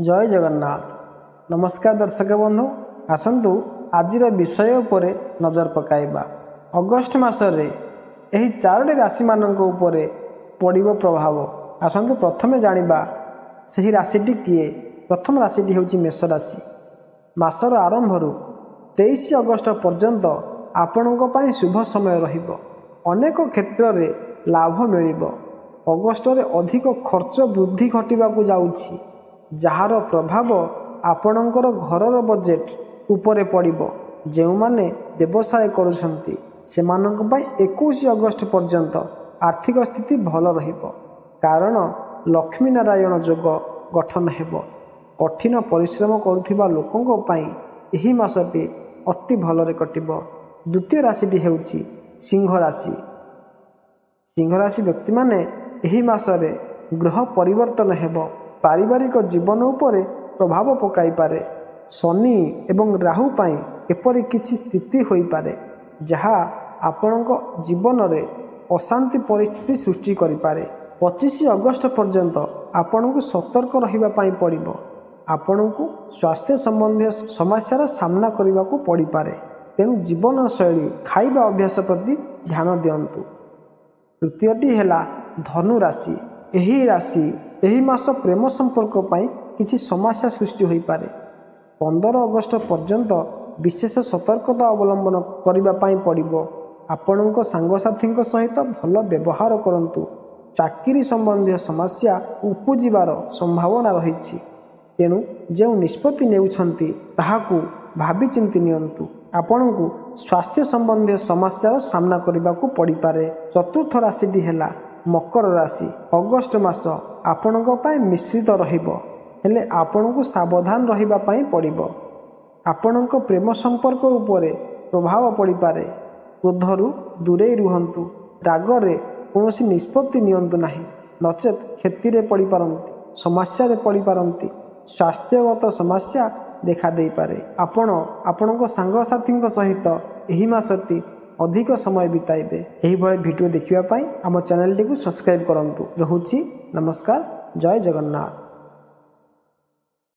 जय जगन्नाथ। नमस्कार दर्शक बंधु, आसतु आज विषय उपर नजर पकाइबा। अगस्ट मासरे एही चारोटी राशि मानक उपरे पड़िबो प्रभाव। आसतु प्रथमे जानिबा सही राशिटी किए। प्रथम राशिटी हेउची मेष राशि। मासर आरंभरू 23 अगस्ट पर्यंत आपणक पई शुभ समय रहिबो। अनेक क्षेत्र रे लाभ मिलिबो। अगस्ट रे अधिक खर्च वृद्धि घटिबाकू जाउछि, जार प्रभाव आपणकर घरर बजेट उपरे पड़िबो। जेउ माने व्यवसाय करुछंती सेमानक पई 21 अगस्ट पर्यंत आर्थिक स्थिति भल रहिबो, कारण लक्ष्मी नारायण योग गठन हेबो। कठिन परिश्रम करुथिबा लोकंक पई एही मासटी अति भलरे कटिबो। द्वितीय राशिटी हेउची सिंह राशि। सिंह राशि व्यक्ति माने एही मासरे ग्रह परिवर्तन हेबो। पारिवारिक जीवन उपरे प्रभाव पकाई पारे। शनि एवं राहु पाई एपरि किछि स्थिति होई पारे जहा आपणक जीवन रे अशांति परिस्थिति सृष्टि करि पारे। 25 अगस्ट पर्यंत आपणको सतर्क रहिबा पाई पड़िबो। आपणको स्वास्थ्य संबंधी समस्यार सामना करिबाकू पड़ी पारे, तेणु जीवन शैली खाइबा अभ्यास प्रति ध्यान दियंतु। तृतीयटी हेला धनु राशि। एही राशि एही मास प्रेम संपर्क पाई किछि समस्या सृष्टि होई पारे। 15 अगस्ट पर्यंत विशेष सतर्कता अवलंबन करिबा पाई पड़िबो। आपणको सांगसाथीଙ୍କ सहित भल व्यवहार करंतु। चाकरी संबंधी समस्या उपजिबार संभावना रहिछि, तेणु जे निष्पत्ति नेउछंती ताहाकू भाबी चिंती नियंतु। आपणको स्वास्थ्य संबंधी समस्यार सामना करिबाकू पड़ी पारे। चतुर्थ राशिटी हेला मकर राशि। अगस्ट मास आपणक पई मिश्रित रहिबो, हेले आपणको सावधान रहिबा पई पड़िबो। आपणक प्रेम संपर्क उपरे प्रभाव पड़ी पारे। क्रोधरू दूरे रुहंतु। रागरे कौनसी निष्पत्ति नियंतु नाही, नचेत क्षति रे पड़ी पारंती, समस्या रे पड़ी पारंती। स्वास्थ्यगत समस्या देखा दे पारे। आपणक सांगसाथीଙ୍କ सहित एही मासटी अधिक समय बिताइबे। एही भले वीडियो देखिबा पाई आम चैनल टी को सब्सक्राइब करंतु। रहुछि नमस्कार। जय जगन्नाथ।